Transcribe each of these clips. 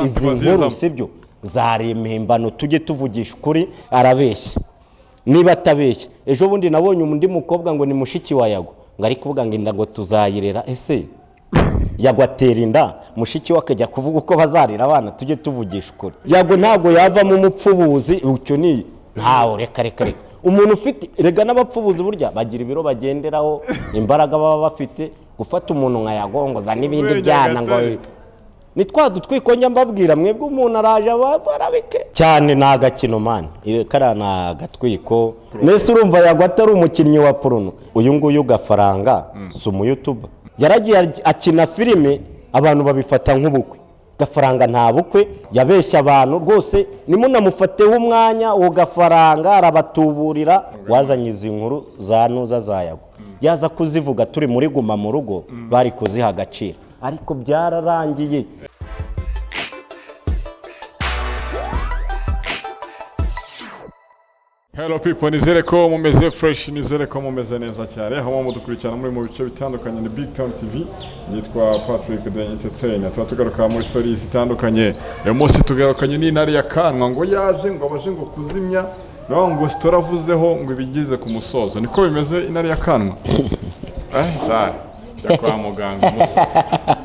izi nkuru sibyo zari impimbano tujye tuvugisha ukuri arabeshya niba atabeshya ejo bundi nabonye undi mukobwa ngo ni mushiki wa Yago ngo ari kuvuga ngo inda ngo tuzayirera ese Yago atera inda mushiki we akajya kuvuga uko bazarira abana tujye tuvugisha ukuri Yago ntago yava mu mupfubuzi ucyo ni ntawo reka umuntu ufite rega n'abapfubuzi burya bagira ibiro bagenderaho imbaraga baba bafite gufata umuntu nka Yago ngo za nibindi byana ngo nitwa dutwikonye mbabwira mwebwe umuntu araje barabike cyane nagakino man karana gatwiko nese urumva Yago atari umukinnyi wa Porono uyu nguyu Gafaranga si umu YouTuber yaragiye akina filime abantu babifata nk'ubukwe Gafaranga nta bukwe yabeshya abantu rwose nimunamufateho umwanya uwo Gafaranga arabatuburira wazanye izi nkuru za nuza za Yago yaza kuzivuga turi muri guma mu rugo bari kuziha agaciro ariko byararangiye. Hello people, nizere ko mumeze fresh, nizere ko mumeze neza cyane. Aho mudukurikirana muri mu bice bitandukanye ni BigTown TV. Nitwa Patrick the Entertainer. Tugaruka muri stories zitandukanye. Uyu munsi tugarukanye n'intare ya Kanwa ngo yaje ngo abaje ngo kuzimya no ngo storavuzeho ngo ibigize ku musozo. Niko bimeze intare ya Kanwa. Sha kwa muganga musa.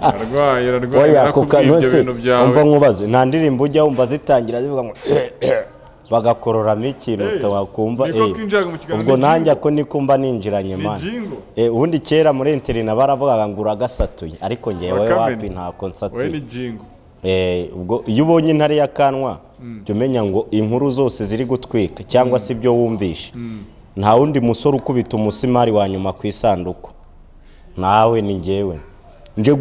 Arwaye ibyo bintu byawe. Umva nkubaze nta ndirimbo ujya wumva zitangira zivuga ngo bagakororamo ikintu utakumva ubwo nanjye ko nikumva ninjiranye man ubundi kera muri internet baravugaga ngo uragasatuye ariko ngewe wapi nta konsatuye ubwo iyo ubonye intare ya Kanwa byo menya ngo inkuru zose ziri gutwika cyangwa se ibyo wumvisha nta wundi musore ukubita umusimari wa nyuma ku isanduku nawe ni ngewe nje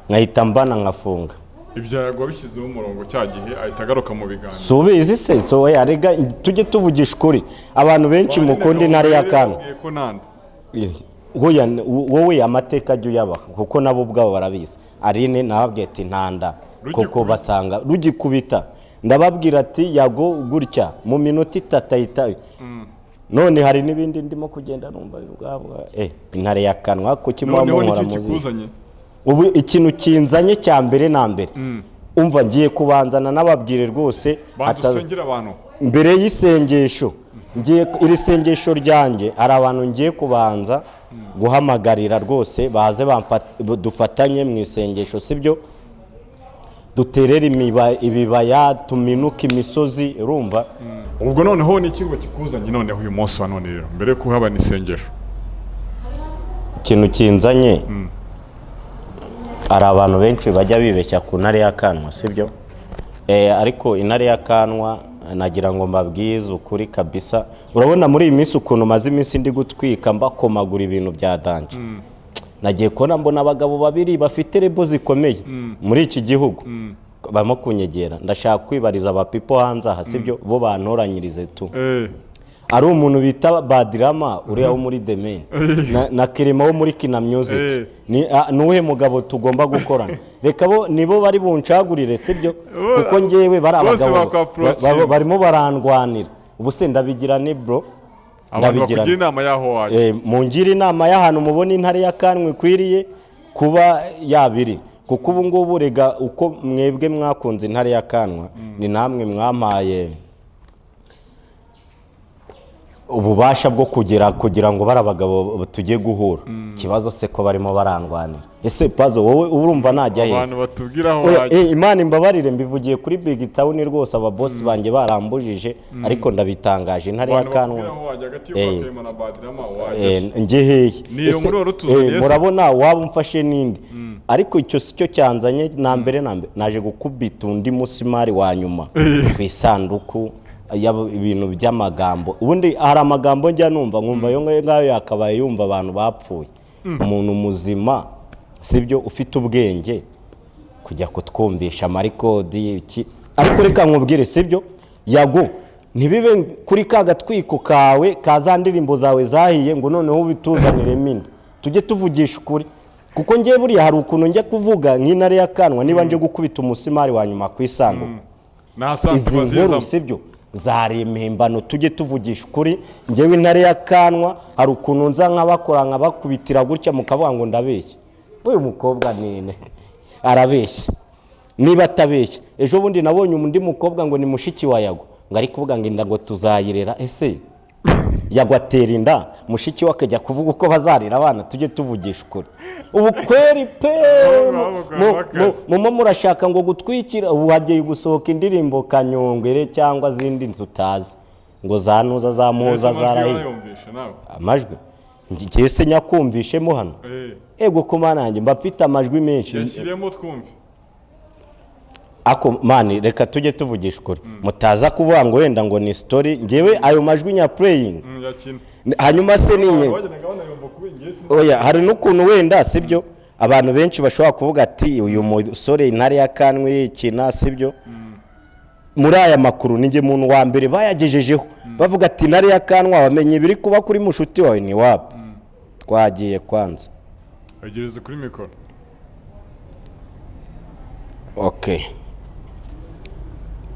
nkahita mbana nkafunga ibya Yago bishyizeho umurongo cyagihe ahita agaruka mu biganiro subizi se so yarega tujye tuvugisha ukuri abantu benshi mukundi intare ya Kanwa wowe amateka ajya uyabaha kuko nabo ubwabo barabizi Arine nababwiye ati ntanda kuko basanga rugikubita ndababwira ati Yago gutya mu minota 3 ahita none hari nibindi ndimo kugenda numva ubwabo intare ya Kanwa ku kimamora muzi ubu ikintu kinzanye cya mbere na mbere umva ngiye kubanzana n'ababwire rwose badusengera abantu mbere y'isengesho ngiye iri sengesho ryanjye ari abantu ngiye kubanza guhamagarira rwose baze dufatanye mu isengesho sibyo duterera ibibaya tuminuka imisozi urumva ubwo noneho ni ikingo kikuzanye noneho uyu munsi wa none rero mbere ko haba n'isengesho ikintu kinzanye ari abantu benshi bajya bibeshya ku ntare ya Kanwa sibyo ariko intare ya Kanwa nagira ngo mbabwize ukuri kabisa urabona muri iyi minsi ukuntu maze iminsi ndi gutwika mbakomagura ibintu bya danje nagiye kubona mbona abagabo babiri bafite rebo zikomeye muri iki gihugu bamo kunyegera ndashaka kwibariza aba people hanze aha sibyo bo bantoranyirize tu ari umuntu bita Badirama uri aho muri Demen na Kirema wo muri Kina Music nuwe mugabo tugomba gukorana reka bo nibo bari buncagurire sibyo kuko ngewe bari abagabo barimo barandwanira ubu se ndabigira ni bro ndabigira inama yaho waje mungira inama y'ahantu mubona intare ya Kanwa ikwiriye kuba yabiri kuko ubu ngubu rega uko mwebwe mwakunze intare ya Kanwa ni namwe mwamaye ububasha bwo kugira ngo barabagabo tugiye guhura kibazo se ko barimo barandwanira ese pazo wowe urumva najya he abantu batubwiraho waje Imana imbabarire mbivugiye kuri BigTown rwose aba boss banjye barambujije ariko ndabitangaje intare ya Kanwa nge hehe murabona waba umfashe nindi ariko icyo cyo cyanzanye na mbere naje gukubita undi musimari wa nyuma ku isanduku ibintu by'amagambo ubundi hari amagambo njya numva nkumva yo ngayo yakabaye yumva abantu bapfuye umuntu muzima sibyo ufite ubwenge kujya kutwumvisha amarikodi ariko reka nkubwire sibyo Yago ntibibe kuri ka gatwiko kawe kaza ndirimbo zawe zahiye ngo noneho ubituzanire mina tujye tuvugisha ukuri kuko ngiye buriya hari ukuntu njya kuvuga nk'intare ya Kanwa niba nje gukubita umusimari wa nyuma ku isanduku nasanzwe sibyo zari impimbano tujye tuvugisha ukuri ngewe intare ya Kanwa hari ukuntu nza nk'abakora nk'abakubitira gutya mukavuga ngo ndabeshya uyu mukobwa nene arabeshya niba atabeshya ejo bundi nabonye undi mukobwa ngo ni mushiki wa Yago ngo ari kuvuga ngo inda ngo tuzayirera ese Yago atera inda mushiki we akajya kuvuga uko bazarira abana tujye tuvugisha ukuri ubu kweri pe murashaka ngo gutwikira ubu hagiye gusohoka indirimbo Kanyongere cyangwa zindi nzu utazi ngo zanuza zamuza zarahiye amajwi ngiye se nyakumvishemo hano ego ko manange mbafite amajwi menshi yashyiremo twumve ako mani reka tujye tuvugisha ukuri mutaza kuvuga ngo wenda ngo ni story ngewe ayo majwi nya playing hanyuma se ninye oya hari n'ukuntu wenda sibyo abantu benshi bashobora kuvuga ati uyu musore intare yakanwe ikina sibyo muri aya makuru ninge muntu wa mbere bayagejejeho bavuga ati intare yakanwa bamenye biri kuba kuri mushuti wawe ni wapi twagiye kwanza agereze kuri mikoro okay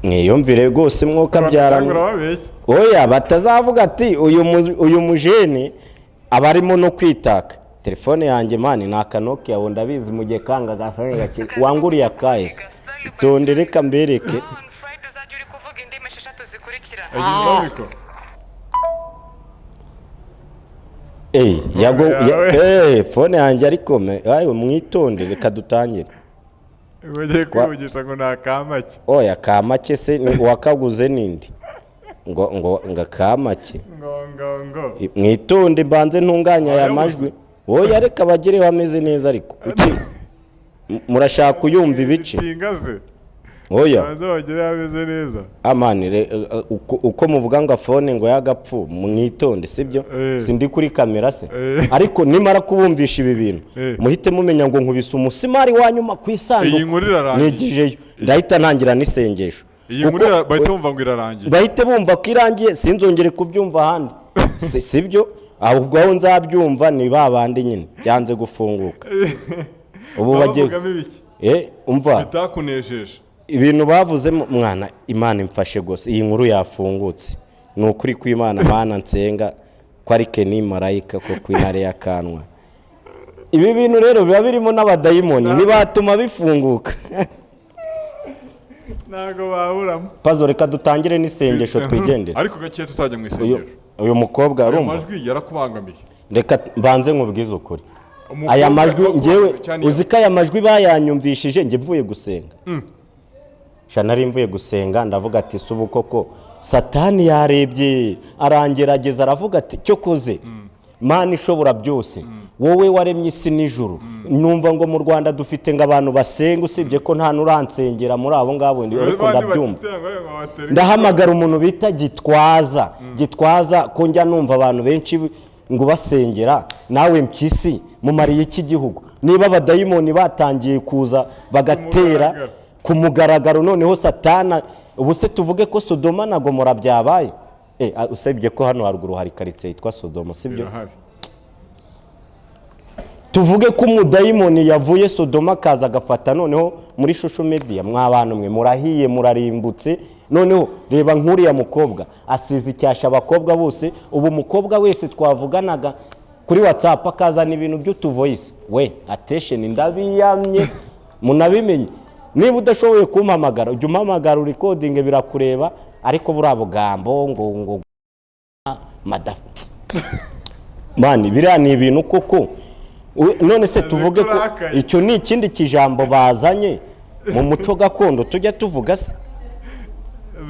mwiyumvire rwose mwuka byarana oya batazavuga ati uyu mujene abarimo no kwitaka telefone yanjye mani nakanoki yawe ndabizi mu gihe kanga gafaranga wanguriye akahise itondereka mbereke Yago phone yanjye ariko ayo mwitonde reka dutangire Ugiye kwivugisha ngo nakamake oya kamake se wakaguze nindi ngo kamake ngo mwitonde mbanze ntunganya aya majwi oya reka bagire bameze neza ariko kuki murashaka kuyumva ibice oya banze bagire bameze neza amani uko muvuga ngo phone ngo yagapfu mwitonde sibyo sindi kuri kamera se ariko nimara kubumvisha ibi bintu muhite mumenya ngo nkubise umusimari wanyuma kwisanduka iyi nkuru irarangiye nigijeyo ndahita ntangira n'isengesho iyi nkuru bahita bumva ngo irarangiye bahite bumva ko irangiye sinzongere kubyumva ahandi sibyo ahubwo aho nzabyumva ni babandi nyine byanze gufunguka ubu bagiye umva bitakunejeje ibintu bavuze mwana Imana imfashe gose iyi nkuru yafungutse ni ukuri kw'Imana mana nsenga ko ari ke ni marayika ko kw'intare yakanwa ibi bintu rero biba birimo n'abadayimoni nibatuma bifunguka nago baburamo pazo reka dutangire n'isengesho twigendera ariko gakiye tutajya mu isengesho uyu mukobwa arumva amajwi yarakubangamiye reka mbanze nkubwize ukuri aya majwi ngewe uzika aya majwi bayanyumvishije nge mvuye gusenga nari mvuye gusenga ndavuga ati subu koko satani yarebye arangerageza aravuga ati cyo koze Mana ishobora byose wowe waremye isi n'ijuru numva ngo mu Rwanda dufite ngo abantu basenga usibye ko nta nuransengera muri abo ngabo ndi ariko ndabyumva ndahamagara umuntu bita gitwaza ko njya numva abantu benshi ngo basengera nawe mpyisi mumariye iki gihugu niba abadayimoni batangiye kuza bagatera ku mugaragaro noneho satana ubu se tuvuge ko Sodoma na Gomora byabaye usibye ko hano haruguru hari karitsiye yitwa Sodoma sibyo tuvuge ko umudayimoni yavuye Sodoma kaza gafata noneho muri social media mw'abantu mwe murahiye murarimbutse noneho reba nkuriya mukobwa asize icyasha abakobwa bose ubu mukobwa wese twavuganaga kuri WhatsApp akazana ibintu by'utuvoice we attention ndabiyamye munabimenye niba udashoboye kumpamagara ujye umpamagara recording birakureba ariko buriya bugambo ngo madafu mani biriya ni ibintu koko none se tuvuge ko icyo ni ikindi kijambo bazanye mu muco gakondo tujya tuvuga se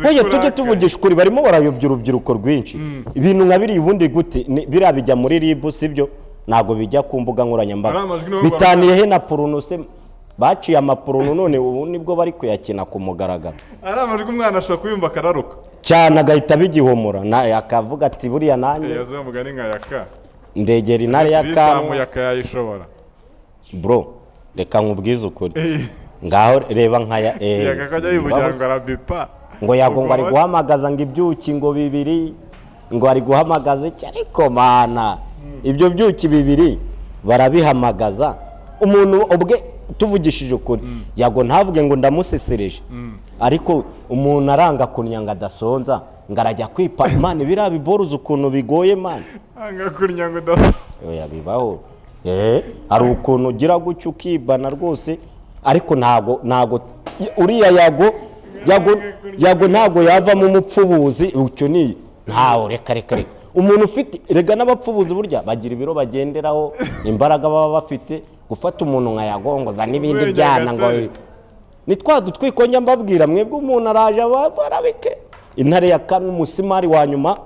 oya tujye tuvugisha ukuri barimo barayobya urubyiruko rwinshi ibintu nka biri ubundi gute biriya bijya muri ribu sibyo ntago bijya ku mbuga nkoranyambaga bitaniye he na Porono se baciye amaporono none ubu nibwo bari kuyakina ku mugaragaro ari amajwi umwana ashobora kuyumva akararuka cyane agahita bigihomora akavuga ati buriya nanjye yazo mugani nka yaka ndegera intare yakanwa yakayishobora bro reka nkubwize ukuri ngaho reba nka yakajya yivugira ngo arabipa ngo Yago ngo ari guhamagaza ngo ibyuki ngo bibiri ngo ari guhamagaza ariko mana ibyo byuki bibiri barabihamagaza umuntu ubwe tuvugishije ukuri Yago ntavuge ngo ndamusesereje ariko umuntu aranga kunyanga adasonza ngarajya kwipa Imana biriya biboruza ukuntu bigoye Mana anga kunyanga adasonza oya bibaho hari ukuntu ugira gutyo ukibana rwose ariko ntago uriya yago ntago yavamo umupfubuzi ucyo ni ntawo reka umuntu ufite rega n'abapfubuzi burya bagira ibiro bagenderaho imbaraga baba bafite gufata umuntu nka yagongoza n'ibindi byana ngo ni twadutwiko njya mbabwira mwebwe umuntu araje barabike intare ya kane umusimari wa nyuma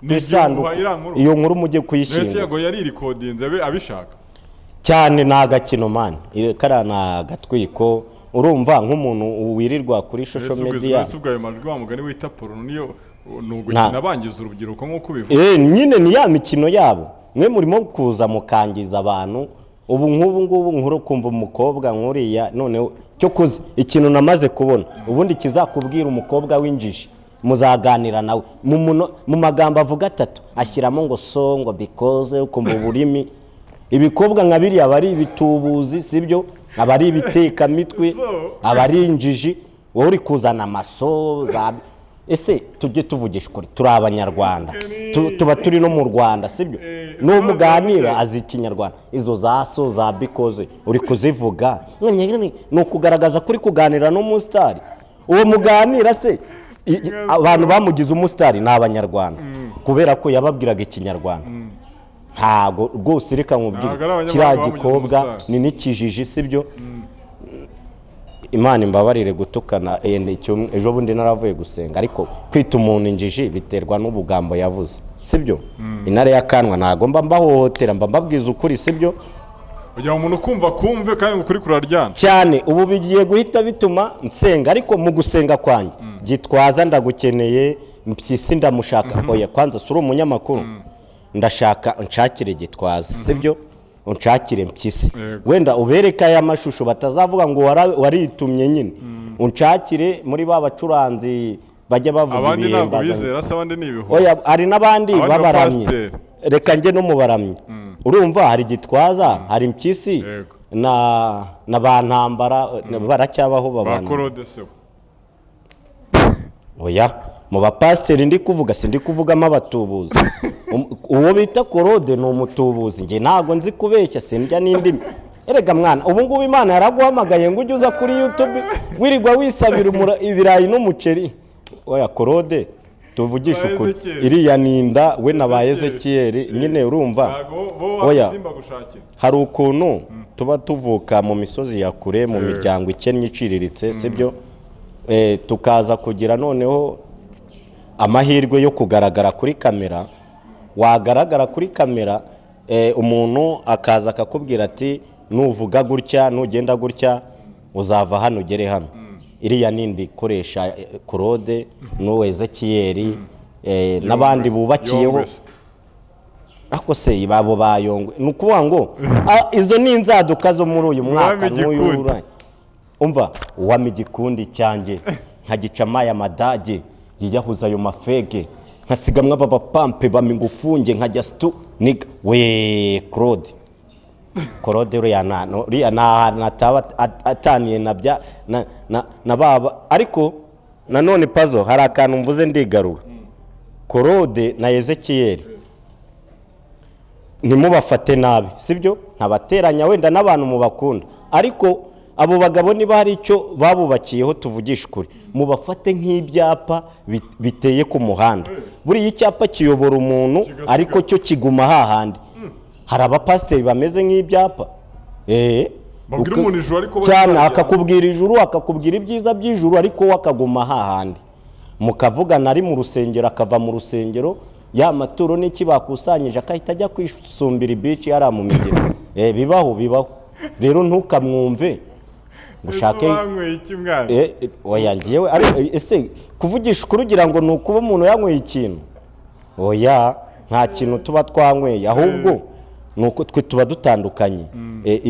bisanduka iyo nkuru mujye kuyishinga ese yago yari recordinze abishaka cyane nagakino man kara nagatwiko urumva nk'umuntu wirirwa kuri social media subwa ayo majwi wamugani wita Porono niyo nugukina bangiza urubyiruko nko bivuga nyine ni ya mikino yabo mwe murimo kuza mukangiza abantu ubu ngubu nkuru kumva umukobwa nkuriya none cyo kuzi ikintu namaze kubona ubundi kizakubwira umukobwa w'injiji muzaganira nawe mu magambo avuga atatu ashyiramo ngo songo because ukumva uburimi ibikobwa nka biriya bari ibitubuzi sibyo abari ibiteka mitwe abari injiji wowe uri kuzana amaso ese tujye tuvugisha ukuri turi abanyarwanda tuba turi no mu Rwanda sibyo no muganira azi ikinyarwanda izo zaso za because uri kuzivuga no kugaragaza kuri kuganira no mustari uwo muganira se abantu bamugize umusitari ni abanyarwanda kubera ko yababwiraga ikinyarwanda ntago rwose reka nkubwire kiriya gikobwa ni n'ikijiji sibyo Imana imbabarire gutukana ejo bundi naravuye gusenga ariko kwita umuntu injiji biterwa n'ubugambo yavuze sibyo intare yakanwa ntago mba mbahohotera mba mbabwiza ukuri sibyo kugira umuntu kumve kandi ukuri kuraryana cyane ubu bigiye guhita bituma nsenga ariko mu gusenga kwanjye gitwaza ndagukeneye mpyisi ndamushaka oya kwanza suri umunyamakuru ndashaka nshakire gitwaza sibyo unshakire mpyisi wenda ubereka aya mashusho batazavuga ngo waritumye nyine unshakire muri ba bacuranzi bajya bavuga ibihembaza oya ari nabandi babaramye reka nge no mubaramye urumva hari gitwaza hari mpyisi na bantambara baracyabaho babana oya mu bapasteri ndi kuvuga sindi kuvugamo abatubuzi uwo bita korode ni umutubuzi nge ntago nzi kubeshya sindya n'indimi erega mwana ubu ngubu Imana yaraguhamagaye ngo ujye uza kuri YouTube wirirwa wisabira ibirayi n'umuceri oya korode tuvugisha ukuri iriya ninda we na ba Ezekiel nyine urumva oya hari ukuntu tuba tuvuka mu misozi ya kure mu miryango ikennye iciriritse sibyo tukaza kugira noneho amahirwe yo kugaragara kuri kamera wagaragara kuri kamera umuntu akaza akakubwira ati nuvuga gutya nugenda gutya uzava hano ugere hano iriya nindi koresha Claude no Ezekiel nabandi bubakiyeho ako se babo bayongwe nukuvuga ngo izo ni inzaduka zo muri uyu mwaka n'uyu umva uwamigikundi cyanjye nkagicama ya madage yiyahuza ayo mafege nkasigamwa baba pampe bamingufunge nkajya stu nig we Claude riya nataba ataniye nabya na baba ariko nanone puzzle hari akantu mvuze ndigarura Claude na Ezekiel nimubafate nabi sibyo ntabateranya wenda n'abantu mubakunda ariko abo bagabo niba hari icyo babubakiyeho tuvugisha ukuri mubafate nk'ibyapa biteye ku muhanda buri icyapa kiyobora umuntu ariko cyo kiguma hahandi hari abapasiteri bameze nk'ibyapa babwira umuntu ijuru ariko cyane akakubwira ijuru akakubwira ibyiza by'ijuru ariko wakaguma hahandi mukavugana ari mu rusengero akava mu rusengero ya maturo n'iki bakusanyije akahita ajya kwisumbira ibici yari mu migero bibaho rero ntukamwumve gushake oya ngiyewe ese kuvugisha kurugira ngo nukuba umuntu yanyweye ikintu oya nta kintu tuba twanyweye ahubwo nuko twe tuba dutandukanye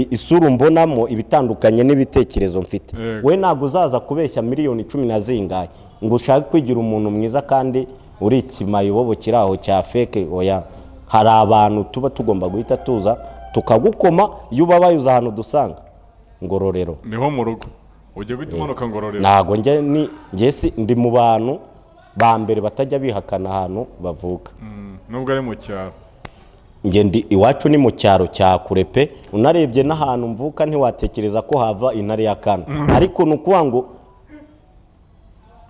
isura mbonamo ibitandukanye n'ibitekerezo mfite we ntago uzaza kubeshya miliyoni 10 na zingahe ngo ushake kwigira umuntu mwiza kandi uri ikimayibobo kiraho cya fake oya hari abantu tuba tugomba guhita tuza tukagukoma iyo ubabaye uza ahantu dusanga Ngororero niho mu rugo ujye guhita umanuka Ngororero ntago njye si ndi mu bantu ba mbere batajya bihakana ahantu bavuka nubwo ari mu cyaro Ngendi iwacu ni mu cyaro cya kurepe unarebye n'ahantu mvuka ntiwatekereza ko hava intare y'akana ariko nukuvuga ngo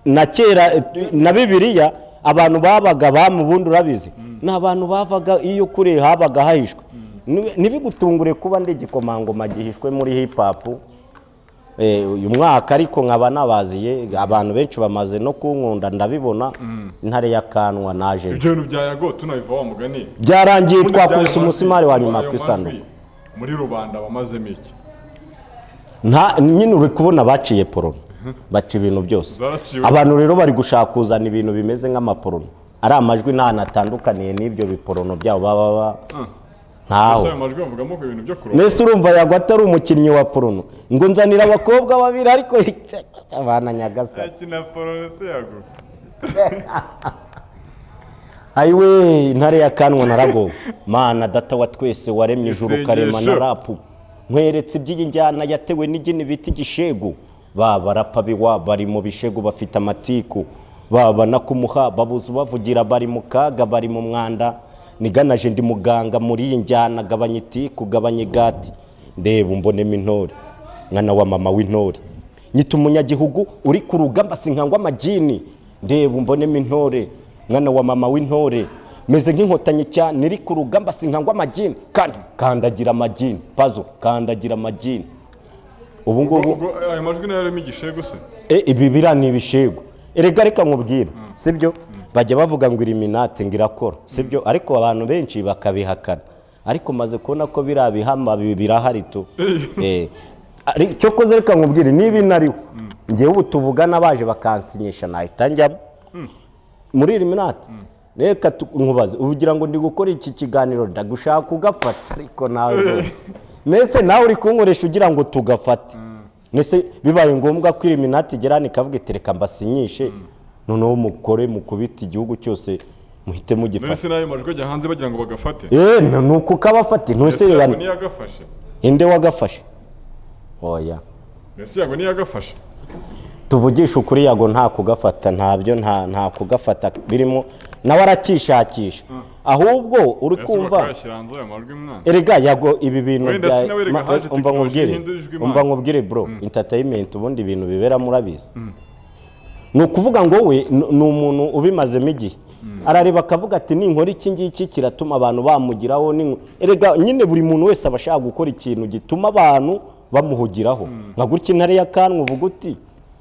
na kera na Bibiliya abantu babaga bamubundi urabizi n'abantu bavaga iyo kure habaga hahishwe nibigutungure kuba ndegikomangoma gihishwe muri hip hop uyu mwaka ariko nkaba nabaziye abantu benshi bamaze no kunkunda ndabibona intare y'akanwa naje ibyo bintu bya yago tunabiva wa mugani byarangiye twakubise umusimari wa nyuma kwisano muri rubanda bamazemo iki nta nyine uri kubona baciye porono baca ibintu byose abantu rero bari gushaka kuzana ibintu bimeze nk'amaporono ari amajwi nta natandukaniye n'ibyo biporono byabo baba ntaho nese urumva yagwa atari umukinnyi wa porono ngo nzanira abakobwa babiri ariko abana nyagasa akina porono se yago ayiwe intare y'akanwa narago mana data wa twese waremye ijuru karema na rapu nkweretse iby'injyana yatewe n'igini biti gishego baba rapa biwa bari mu bishego bafite amatiku baba nakumuha babuze bavugira bari mu kaga bari mu mwanda niganaje ndi muganga muri iyi njyana gabanya itiku gabanya igati ndeba umbonemo intore mwana wa mama w'intore nyita umunyagihugu uri ku rugamba sinkangwa amagini ndeba umbonemo intore mwana wa mama w'intore meze nk'inkotanyi cyane iri ku rugamba sinkangwa amagini kandi kandagira amagini pazo kandagira amagini ubu ngubu ayo majwi nayo arimo igishego se ibi birani ibishego erega reka nkubwira sibyo bajya bavuga ngo iriminate ngirakora sibyo ariko abantu benshi bakabihakana ariko maze kubona ko birabihama birahari to cyo koze reka nkubwire niba nariho ngiye ubu tuvugana baje bakansinyisha nahita njya muri iriminate reka nkubaze ubugira ngo ndi gukora iki kiganiro ndagushaka kugafata ariko nawe nese nawe uri kunkoresha ugira ngo tugafate nese bibaye ngombwa ko iriminate igera nikavuga itereka mbasinyishe noneho mukore mukubita igihugu cyose muhite mugifata nese nayo majwi ajya hanze bagira ngo bagafate nuko kabafate nese yago ni yagafashe inde wagafashe oya nese yago ni yagafashe tuvugisha ukuri yago nta kugafata ntabyo nta kugafata birimo nawe arakishakisha ahubwo uri kumva erega yago ibi bintu umva nkubwire bro entertainment ubundi ibintu bibera murabizi ni ukuvuga ngo we ni umuntu ubimazemo igihe arareba akavuga ati ninkora iki ngiki kiratuma abantu bamugiraho erega nyine buri muntu wese aba ashaka gukora ikintu gituma abantu bamuhugiraho nka gutya intare y'akanwa uvuga uti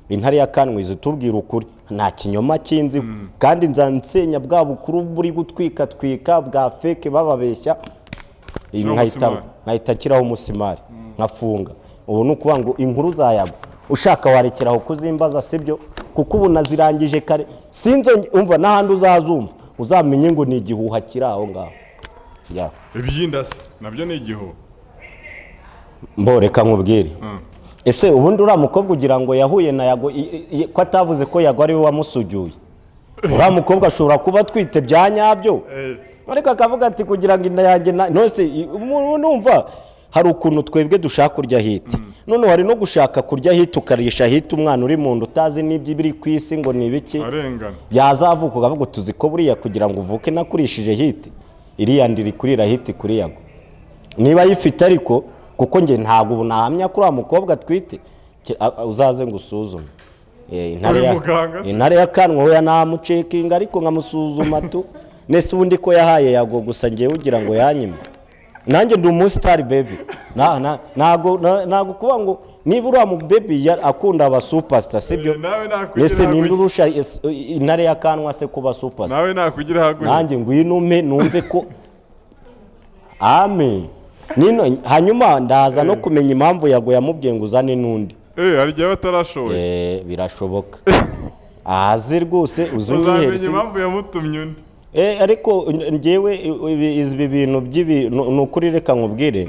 intare y'akanwa izi tubwira ukuri nta kinyoma kinzi kandi nzansenya bwa bukuru buri gutwika twika bwa fake bababeshya nkahita kiraho umusimari nkafunga ubu ni ukuvuga ngo inkuru zayago ushaka warekeraho kuzimbaza sibyo kuko ubu nazirangije kare sinzo umva n'ahandi uzazumva uzamenye ngo ni igihuha kiri aho ngaho iby'indasi nabyo ni igihuha mboreka nkubwire ese ubundi uriya mukobwa ugira ngo yahuye na yago ko atavuze ko yago ari we wamusugiye uriya mukobwa ashobora kuba atwite bya nyabyo ariko akavuga ati kugira ngo inda yanjye nose numva hari ukuntu twebwe dushaka kurya hiti none wari no gushaka kurya hiti ukarisha hiti umwana uri mu nda utazi n'ibyo biri ku isi ngo ni ibiki yazavuka ukavuga tuzi ko buriya kugira ngo uvuke nakurishije hiti iriya ndiri kurira hiti kuri yago niba yifite ariko kuko nge ntabwo ubu nahamya kuri wa mukobwa twite uzaze ngo usuzume intare y'akanwa we namucekinga ariko nkamusuzuma tu nese ubundi ko yahaye yago gusa ngewe ugira ngo yanyime nanjye ndi umusitari baby ntabwo kuba ngo niba uriya mu baby akunda aba superstar sibyo nese ninde urusha intare y'akanwa se kuba superstar nawe nakugira haguye nanjye ngwinume numve ko amen hanyuma ndaza no kumenya impamvu yago yamubwiye ngo uzane n'undi hari igihe batarashoboye birashoboka ahazi rwose uzamenya impamvu yamutumye undi ariko ngewe ibi bintu ni ukuri reka nkubwire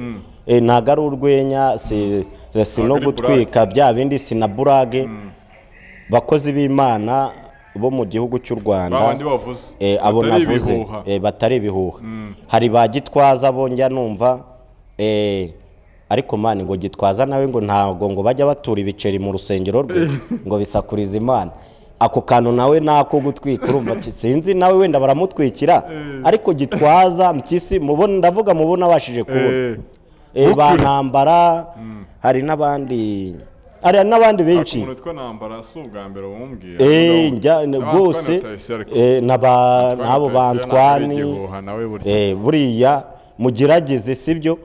ntabwo ari urwenya si no gutwika bya bindi si na burage bakozi b'imana bo mu gihugu cy'u Rwanda abo navuze batari ibihuha hari ba Gitwaza bo njya numva ariko mani ngo Gitwaza nawe ngo ntabwo ngo bajya batura ibiceri mu rusengero rwe ngo bisakuriza imana ako kantu nawe nako gutwika urumva sinzi nawe wenda baramutwikira ariko Gitwaza Mpyisi mubona ndavuga mubona bashije kubona banambara hari n'abandi benshi umuntu twa nambara si ubwa mbere bumubwiye njya rwose n'abo bantwani buriya mugerageze sibyo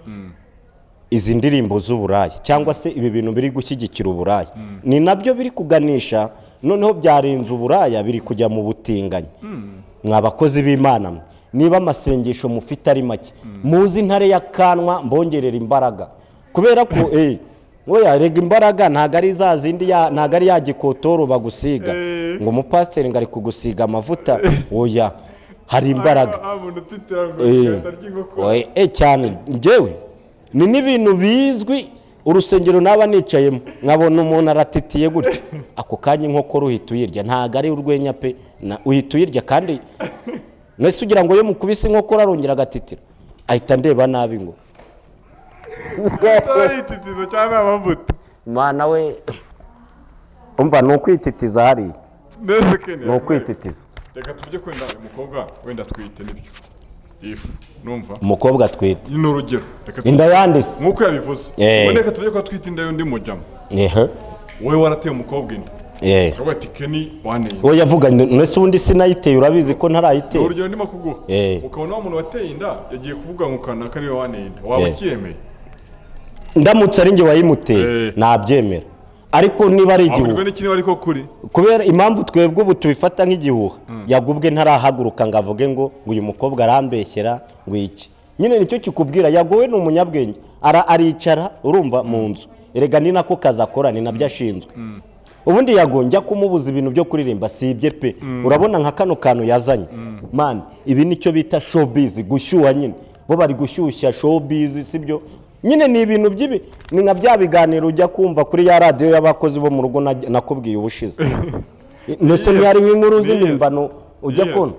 izi ndirimbo z'uburaya cyangwa se ibi bintu biri gushyigikira uburaya ni nabyo biri kuganisha noneho byarenze uburaya biri kujya mu butinganyi mwabakozi b'Imana niba amasengesho mufite ari make muzi intare y'akanwa mbongerera imbaraga kubera ko oya rega imbaraga ntago ari za zindi ntago ari ya gikotoro bagusiga ngo umupasiteri ngo ari kugusiga amavuta oya hari imbaraga cyane njyewe ni n'ibintu bizwi urusengero naba nicayemo nkabona umuntu aratitiye gutya ako kanya inkokora uhita uyirya ntago ari urwenya pe uhita uyirya kandi mwese ugira ngo iyo mukubise inkokora arongera agatitira ahita ndeba nabi ngo ititizo cyane amavuta mana we umva ni ukwititiza hari ni ukwititiza reka tujye kwenda umukobwa wenda twite nibyo ifu numva umukobwa twite ni urugero inda yandise nkuko yabivuze reka tujye kwa twite inda y'undi mujyamo wowe warateye umukobwa inda akaba ati Keni waneye wowe yavuga mwese ubundi sinayiteye urabizi ko ntarayiteye urugero ndimo kuguha ukabona umuntu wateye inda yagiye kuvuga ngo kanaka ariwe waneye inda waba ukiyemeye ndamutse ari njye wayimuteye nabyemera ariko niba ari igihuha kubera impamvu twebwe ubu tubifata nk'igihuha yagubwe ntarahaguruka ngo avuge ngo uyu mukobwa arambeshyera ngo iki nyine nicyo kikubwira yagowe ni umunyabwenge aricara urumva mu nzu erega ni nako kazi akora ni nabyo ashinzwe ubundi yagonjya kumubuza ibintu byo kuririmba si ibye pe urabona nka kano kantu yazanye man ibi nicyo bita showbiz gushyuha nyine bo bari gushyushya showbiz sibyo nyine ni ibintu by'ibi ni nka bya biganiro ujya kumva kuri ya radio y'abakozi bo mu rugo nakubwiye ubushize nese ntiyari inkuru z'impimbano ujya kubona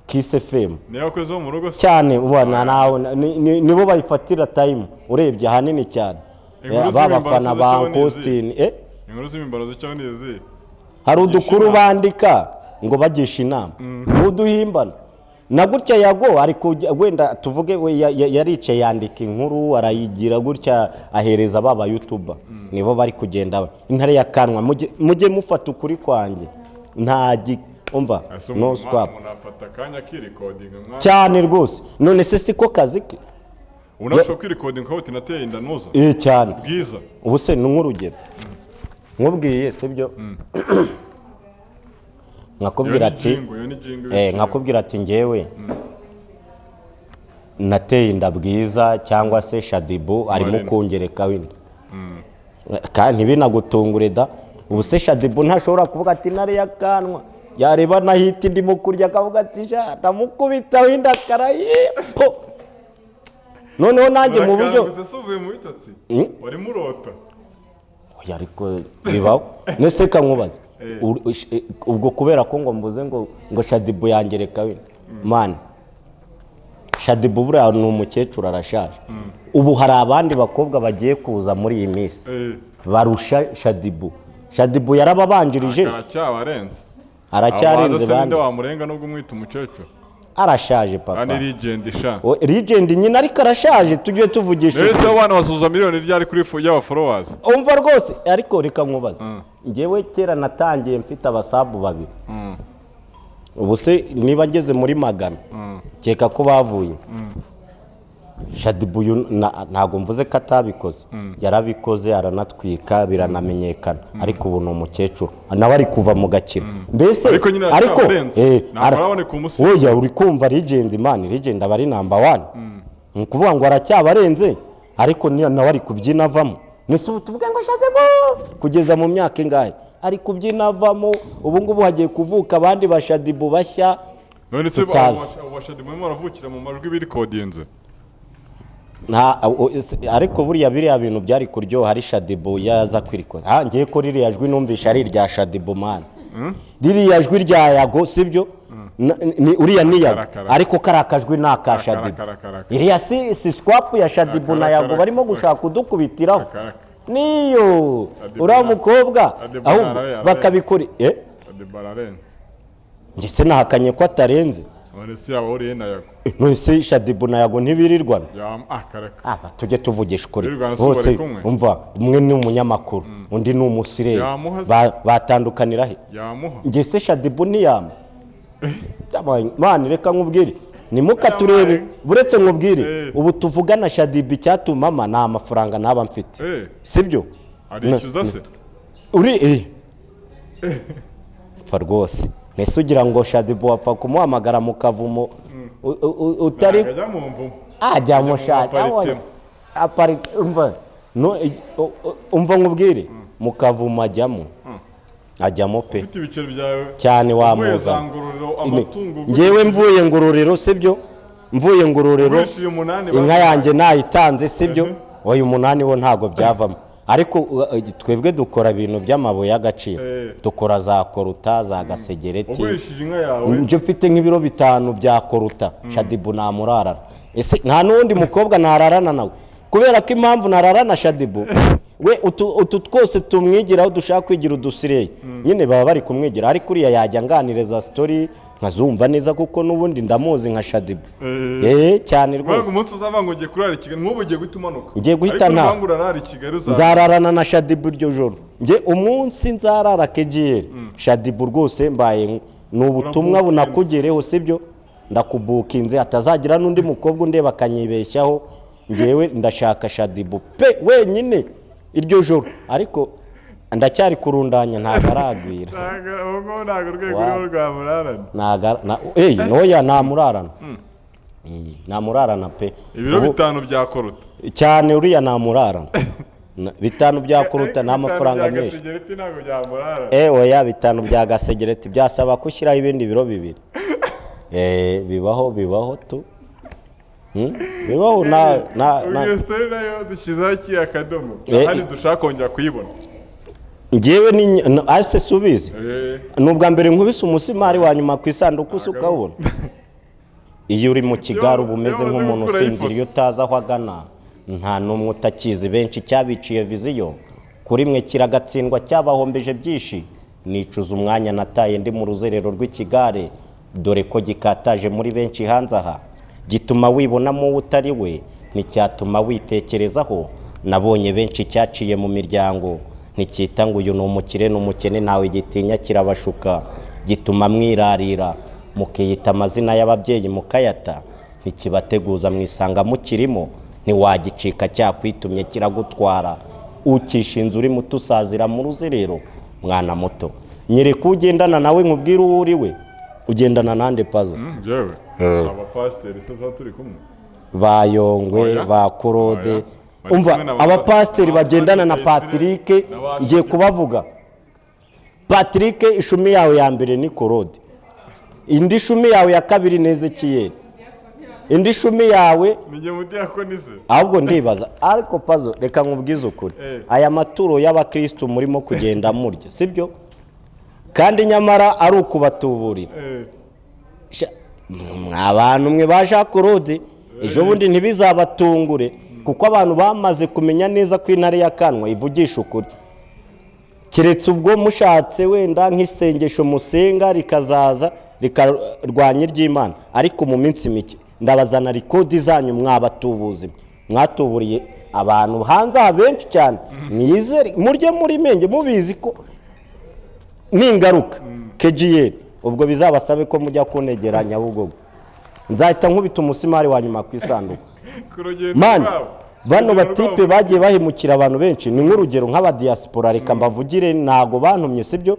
Kiss FM ni abakozi bo mu rugo cyane ubona nawe nibo bayifatira time urebye hanini cyane babafana ba Austin inkuru z'impimbano zicyo nizi hari udukuru bandika ngo bagisha inama n'uduhimbana na gutya yago ariko wenda tuvuge we yaricaye yandika inkuru arayigira gutya ahereza baba YouTuber nibo bari kugenda intare y'akanwa mujye mufata ukuri kwanjye nta umva no swap munafata kanya ki recording cyane rwose none se siko kazi ke unashobora ki recording ko tinateye inda nuza cyane bwiza ubu se ni nk'urugero nkubwiye sibyo nkakubwira ati nkakubwira ati ngewe nateye inda bwiza cyangwa se Shadibu arimo kongereka wenda kandi binagutungure da ubu se Shadibu ntashobora kuvuga ati nare yakanwa yareba nahita ndimo kurya akavuga ati sha ndamukubita winda karayipo noneho nanjye mu buryo uvuye mu bitotsi wari murota oya ariko bibaho nese kankubaza ubwo kubera ko ngo mvuze ngo Shadibu yangereka we man Shadibu buriya ni umukecuru arashaje ubu hari abandi bakobwa bagiye kuza muri iyi minsi barusha Shadibu yarababanjirije aracyarenze bandi wamurenga nubwo umwita umukecuru arashaje papa ani legend sha legend nyine ariko arashaje tujye tuvugisha ese abana basuza miliyoni ryari kuri y'aba followers umva rwose ariko reka nkubaza ngewe kera natangiye mfite abasabu babiri ubu se niba ngeze muri magana keka ko bavuye Shadibu ntago mvuze ko atabikoze yarabikoze aranatwika biranamenyekana ariko ubu ni umukecuru nawe ari kuva mu gakino mbese ariko oya uri kumva legend man legend aba ari number 1 ni kuvuga ngo aracyabarenze ariko nawe ari kubyina avamo nese ubu tuvuga ngo Shadibu kugeza mu myaka ingahe ari kubyina avamo ubu ngubu hagiye kuvuka abandi ba Shadibu bashya none se Shadibu mu maravukira mu majwi biri kodienze ariko buriya biriya bintu byari kuryoha ari Shadibu yaza kwirikora ngiye ko ririya jwi numvisha ari irya Shadibu man ririya jwi rya yago sibyo uriya ni yago ariko karakajwi naka Shadibu iriya si swap ya Shadibu na yago barimo gushaka kudukubitiraho niyo uriya mukobwa ahubwo bakabikora ngese nahakanye ko atarenze none se Shadibu na Yago ntibirirwana tujye tuvugisha ukuri bose umva umwe ni umunyamakuru undi ni umusireri batandukanira he ngese Shadibu niyama mani reka nkubwire nimuka turebe buretse nkubwire ubu tuvugana Shadibu icyatuma mama nta mafaranga naba mfite sibyo arishyuza se uri fa rwose nese ugira ngo Shadibu wapfa kumuhamagara mu kavumo utari ajya mushaka umva nkubwire mu kavumo ajyamo pe cyane wamuza ngewe mvuye ngororero sibyo mvuye ngororero inka yanjye nayitanze sibyo uyu 8 wo ntago byavamo ariko twebwe dukora ibintu by'amabuye y'agaciro dukora za koruta za gasegereti nje mfite nk'ibiro 5 bya koruta Shadibu namurarana ese nta nundi mukobwa nararana nawe kubera ko impamvu nararana Shadibu we utu twose tumwigiraho dushaka kwigira udusireye nyine baba bari kumwigira ariko uriya yajya nganireza story nkazumva neza kuko nubundi ndamuzi nka Shadibu cyane rwose umunsi uzava ngo ugiye kurara Kigali nk'ubu ugiye gutumanuka ngiye guhita nta nzararana na Shadibu iryo joro nge umunsi nzarara KGL Shadibu rwose mbaye n'ubutumwa bunakugereho sibyo ndakubukinze atazagira n'undi mukobwa ndeba akanyibeshyaho ngewe ndashaka Shadibu pe wenyine iryo joro ariko ndacyari kurundanya ntagaragwira ntago rwego rwamurarana noya namurarana namurarana pe ibiro 5 bya koruta cyane uriya namurarana 5 bya koruta n'amafaranga menshi oya 5 bya gasegereti byasaba kushyiraho ibindi biro 2 bibaho tu bibaho iyo story nayo dushyizeho iki akadomo kandi dushaka kongera kuyibona ngewe ni ase subize nubwa mbere nkubise umusimari wa nyuma ku isanduku ukabona iyo uri mu kigaro bumeze nk'umuntu usinzira iyo utaza aho agana nta numwe utakizi benshi cyabiciye viziyo kuri mwe kiragatsindwa cyabahombeje byinshi nicuza umwanya nataye ndi mu ruzerero rw'ikigare dore ko gikataje muri benshi hanze aha gituma wibonamo utari we nticyatuma witekerezaho nabonye benshi cyaciye mu miryango nticyita ngo uyu ni umukire n'umukene nawe gitinya kirabashuka gituma mwirarira mukiyita amazina y'ababyeyi mukayata ntikibateguza mwisanga mukirimo ntiwagicika cyakwitumye kiragutwara ukishinze uri muto usazira mu ruzerero mwana muto nyereka ugendana nawe nkubwire uwo uri we ugendana nande pazo jewe aba pasiteri sasa turi kumwe bayongwe ba Korode umva abapasiteri bagendana na Patrick ngiye kubavuga Patrick ishumi yawe ya mbere ni Korode indi shumi yawe ya kabiri neze kiyeri indi ishumi yawe nije muti yakonize ahubwo ndibaza ariko pazo reka nkubwize ukuri aya maturo y'abakristo murimo kugenda murya sibyo kandi nyamara ari ukubatuburira abantu mwe baje Korode ejo bundi ntibizabatungure kuko abantu bamaze kumenya neza ko intare yakanwa ivugisha ukuri kiretse ubwo mushatse wenda nk'isengesho musenga rikazaza rikarwanya iry'Imana ariko mu minsi mike ndabazana rekodi zanyu mwabatubuzi mwatuburiye abantu hanze abenshi cyane mwizere murye muri menge mubizi ko ningaruka KGL ubwo bizabasabe ko mujya kunegera Nyabugogo nzahita nkubita umusimari wa nyuma ku isanduku man bano batipe bagiye bahimukira abantu benshi ni nk'urugero nk'aba diaspora reka mbavugire nago bantumye sibyo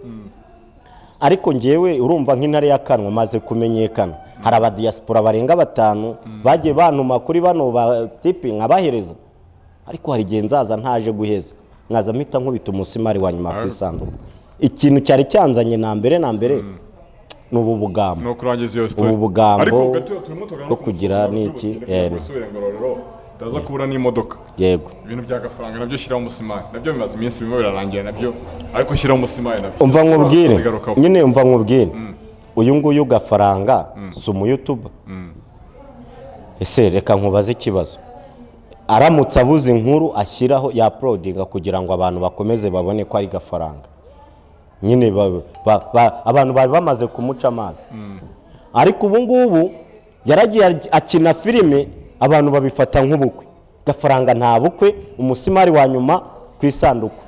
ariko ngewe urumva nk'intare yakanwa maze kumenyekana hari aba diaspora barenga 5 bagiye bantuma kuri bano batipe nkabahereza ariko hari gihe nzaza ntaje guheza nkaza mpita nkubita umusimari wa nyuma ku isanduku ikintu cyari cyanzanye na mbere nubu bugambo no kurangiza iyo story ubu bugambo ariko gato turimo tugana ko kugira niki taza kubura n'imodoka yego ibintu bya gafaranga nabyo shiraho umusimari nabyo bimaze iminsi bimwe birarangira nabyo ariko shiraho umusimari nabyo umva nkubwire nyine umva nkubwire uyu nguyu gafaranga si umu YouTuber ese reka nkubaze ikibazo aramutse abuze inkuru ashyiraho ya uploadinga kugira ngo abantu bakomeze babone ko ari gafaranga nyine abantu bari bamaze kumuca amazi ariko ubu ngubu yaragiye akina filime abantu babifata nk'ubukwe gafaranga nta bukwe umusimari wa nyuma ku isanduku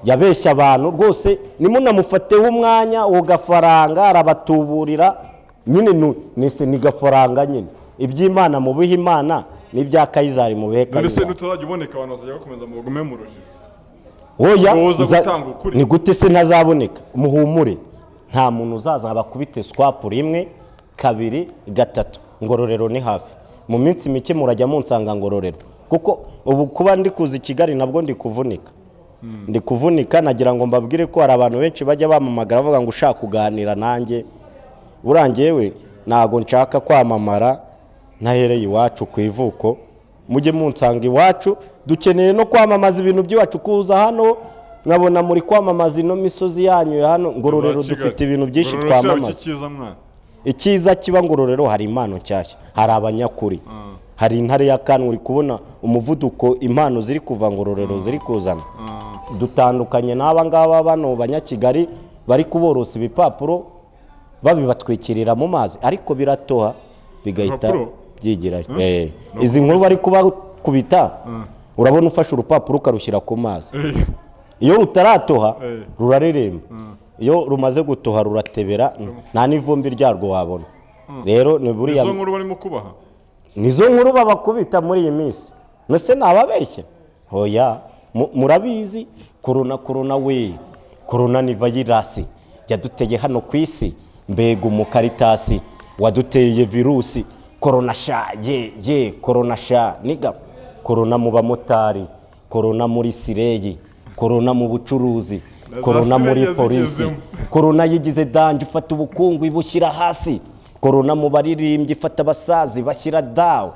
yabeshya abantu rwose nimunamufateho umwanya uwo gafaranga arabatuburira nyine ni gafaranga nyine iby'Imana mu bihe Imana n'ibya Kayizari mu bihe Kayizari none se nutazajya uboneka abantu bazajya bakomeza mu bugume mu rujijo oya ni gute se ntazaboneka muhumure nta muntu uzaza abakubite swap rimwe kabiri gatatu Ngororero ni hafi mu minsi mike murajya munsanga Ngororero kuko ubu kuba ndi kuza Kigali nabwo ndi kuvunika nagira ngo mbabwire ko hari abantu benshi bajya bamamagara bavuga ngo ushaka kuganira nanjye burangiyewe nago nshaka kwamamara nahereye iwacu ku ivuko mujye munsanga iwacu dukeneye no kwamamaza ibintu by'iwacu kuza hano nkabona muri kwamamaza ino misozi yanyu hano Ngororero dufite ibintu byinshi twamamaza ikiza kiba Ngororero hari impano cyashya hari abanyakuri hari intare ya kanwa uri kubona umuvuduko impano ziri kuva Ngororero ziri kuzana dutandukanye n'aba ngaba bano banyakigali bari kuborosa ibipapuro babibatwikirira mu mazi ariko biratoha bigahita byigirayo izi nkuru bari kubakubita urabona ufashe urupapuro ukarushyira ku mazi iyo rutaratoha rurareremba iyo rumaze gutoha ruratebera nta n'ivumbi ryarwo wabona rero ni buriya nizo nkuru barimo kubaha nizo nkuru babakubita muri iyi minsi nose nababeshya hoya murabizi corona we corona ni virus yaduteye hano ku isi mbega umukaritasi waduteye virusi corona sha corona sha niga corona mu bamotari corona muri sireyi corona mu bucuruzi corona muri polisi corona yigize danje ufata ubukungu ibushyira hasi corona mu baririmbyi ifata abasazi bashyira dawo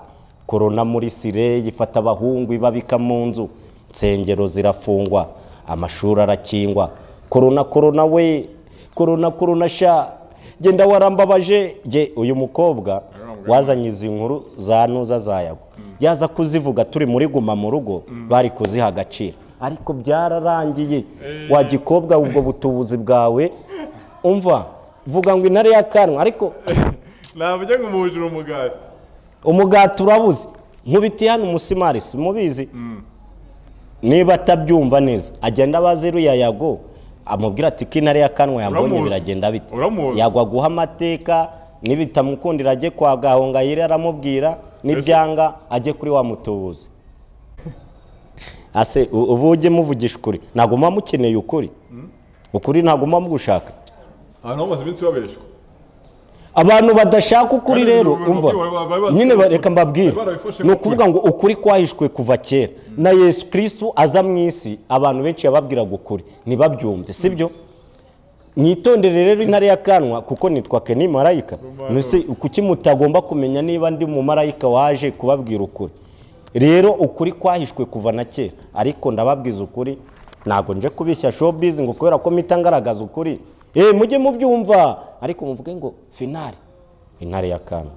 corona muri sireyi ifata abahungu ibabika mu nzu nsengero zirafungwa amashuri arakingwa corona we corona sha genda warambabaje uyu mukobwa wazanye izi nkuru za nuza za yago yaza kuzivuga turi muri guma mu rugo bari kuziha agaciro ariko byararangiye wa gikobwa ubwo butubuzi bwawe umva vuga ngo intare ya kanwa ariko nabujye ngo mujuru umugati urabuze nkubiti hano umusimari mubizi niba atabyumva neza agenda abazeru ya yago amubwira ati ko intare ya kanwa yambonye biragenda bite yagwa guha amateka nibitamukundira ajye kwa Gahongayire aramubwira nibyanga ajye kuri wa mutubuzi ase ubu ujye muvugisha ukuri ntago muba mukeneye ukuri ntago muba mugushaka ahantu bamaze iminsi babeshwa abantu badashaka ukuri rero umva nyine reka mbabwire ni ukuvuga ngo ukuri kwahishwe kuva kera na Yesu Kristo aza mu isi abantu benshi yababwiraga ukuri ntibabyumve sibyo mwitondere rero intare ya kanwa kuko nitwa Keni marayika nese kuki mutagomba kumenya niba ndi mu marayika waje kubabwira ukuri rero ukuri kwahishwe kuva na kera ariko ndababwiza ukuri ntago nje kubishya showbiz ngo kubera ko mitangaragaza ukuri mujye mubyumva ariko muvuge ngo finale intare ya kanwa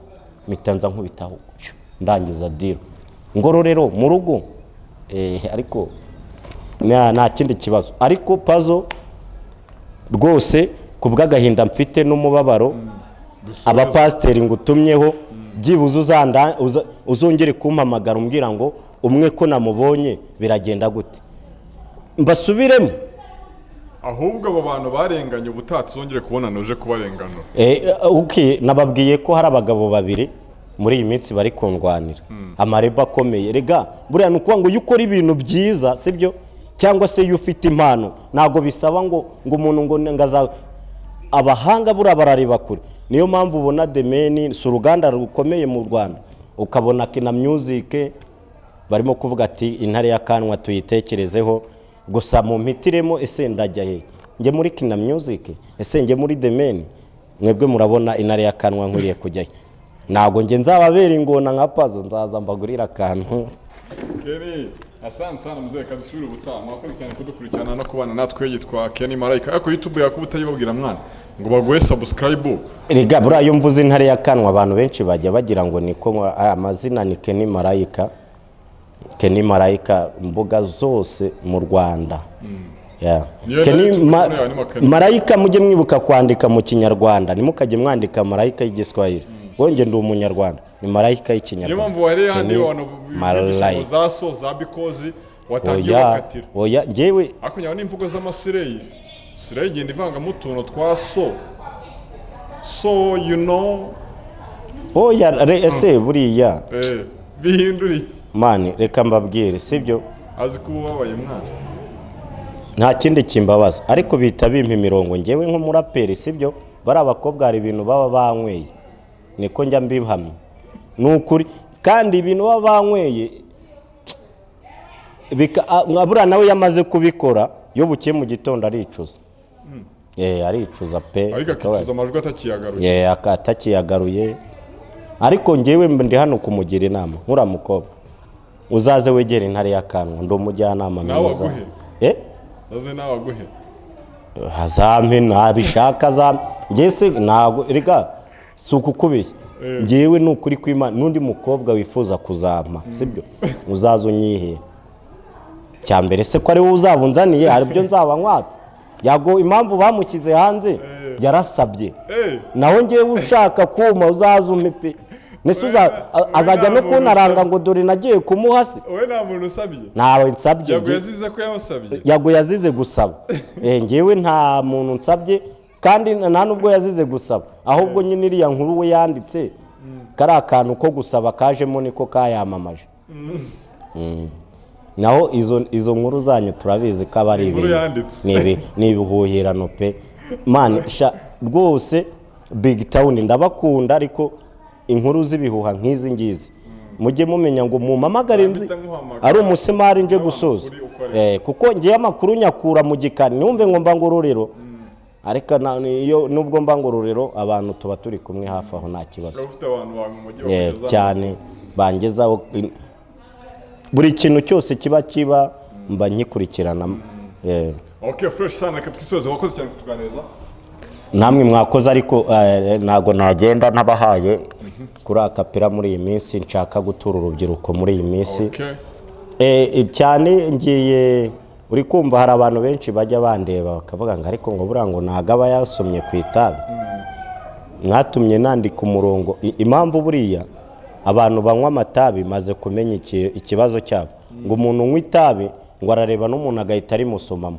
mitanza nkubitaho ndangiza diro Ngororero mu rugo ariko nta kindi kibazo ariko puzzle rwose kubw'agahinda mfite n'umubabaro abapasteri ngutumyeho byibuze uzongere kumpamagara umbwira ngo umwe ko namubonye biragenda gute mbasubiremo ahubwo abo bantu barenganye ubutatu zongere kubonana uje kubarengana nababwiye ko hari abagabo babiri muri iyi minsi bari kundwanira amareba akomeye rega buriya ni ukuvuga ngo iyo ukora ibintu byiza sibyo cyangwa se iyo ufite impano ntago bisaba ngo umuntu ngo ngaza abahanga buriya barareba kure niyo mpamvu ubona Demeni si uruganda rukomeye mu Rwanda ukabona Akina Music barimo kuvuga ati intare ya kanwa tuyitekerezeho gusa mu mpitiremo ese ndajya he nge muri Akina Music ese nge muri Demeni mwebwe murabona intare ya kanwa nkwiriye kujya ntago nge nzababera ingona nka puzzle nzaza mbagurira akantu Keni asante sana muzeye kadusubira ubutaha mwakoze cyane kudukurikirana no kubana natwe yitwa Keni marayika ariko YouTube yakuba utayibabwira mwana ngo baguhe subscribe rega buriya iyo mvuze intare ya kanwa abantu benshi bajya bagira ngo niko amazina ni Keni marayika Keni marayika mbuga zose mu Rwanda. Marayika mujye mwibuka kwandika mu Kinyarwanda, nimukajye mwandika marayika y'Igiswahili. Wonge ndi umunyarwanda, ni marayika y'ikinyarwanda. Niyo mpamvu wari handi abantu bigisha za so za bikozi watangiye bakatira. Oya ngewe akunyaho n'imvugo z'amasireyi. Sireyi igenda ivanga mu tuntu twa so you know. Oya ese buriya bihindura iki mani, reka mbabwire sibyo, azi ko ubabaye mwana nta kindi kimbabaza, ariko bita bimpa imirongo. Ngewe nk'umuraperi sibyo, bari abakobwa hari ibintu baba banyweye, niko njya mbihamya, ni ukuri. Kandi ibintu baba banyweye buriya nawe yamaze kubikora, iyo bukiye mu gitondo aricuza. Aricuza pe, ariko akicuza amajwi atakiyagaruye. Atakiyagaruye. Ariko ngewe ndi hano kumugira inama, nkura mukobwa uzaze wegere intare y'akanwa, ndo umujyanama mwiza. Naze nawe aguhe hazampe nabishaka za ngese nago rega sukukubeshya. Ngewe nukuri kw'Imana nundi mukobwa wifuza kuzampa sibyo, uzaza unyihe cyambere se ko ari wowe uzabunzaniye, hari byo nzaba nkwatse. Yago impamvu bamukize hanze yarasabye, naho ngewe ushaka kuma uzaza umpe nese azajya no kunaranga ngo dore nagiye kumuhasi. Owe nta muntu usabye? Nawe nsabye. Yago yazize ko yamusabye? Yago yazize gusaba. Ngewe nta muntu nsabye, kandi nta nubwo yazize gusaba, ahubwo nyine iriya nkuru we yanditse kari akantu ko gusaba kajemo niko kayamamaje. Naho izo nkuru zanyu turabizi ko aba ari ni ibihuhirano pe man. Rwose BigTown ndabakunda, ariko inkuru z'ibihuha nk'izi ngizi mujye mumenya ngo mumamagare nzi ari umusimari nje gusoza. Kuko ngiye amakuru nyakura mu gikari, numve ngo mba ngororero, ariko iyo nubwo mba ngororero abantu tuba turi kumwe hafi aho nta kibazo cyane, bangezaho buri kintu cyose kiba mba nyikurikirana. Okay, fresh sana, reka twisoze. Wakoze cyane kutuganiriza. Namwe mwakoze, ariko nago nagenda nabahaye kuri akapera muri iyi minsi, nshaka gutura urubyiruko muri iyi minsi. Cyane ngiye uri kumva hari abantu benshi bajya bandeba bakavuga ngo ariko ngo burango nagaba yasomye ku itabi. Mwatumye nandika umurongo impamvu buriya abantu banywa amatabi maze kumenya ikibazo cyabo, ngo umuntu unywa itabi ngo arareba n'umuntu agahita arimusomamo.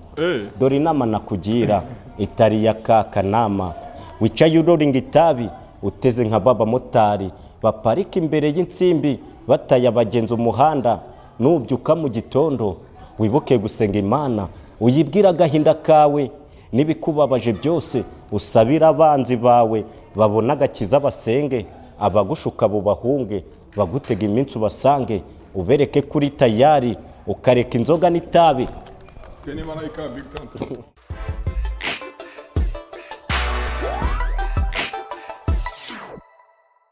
Dore inama nakugira itari ya kakanama, wicaye uroringa itabi uteze nka baba motari baparika imbere y'insimbi bataya abagenzi umuhanda. Nubyuka mu gitondo wibuke gusenga Imana, uyibwira agahinda kawe n'ibikubabaje byose, usabira abanzi bawe babona agakiza basenge, abagushuka bubahunge bagutega iminsi ubasange, ubereke kuri tayari ukareka inzoga n'itabi. Keni marayika BigTown.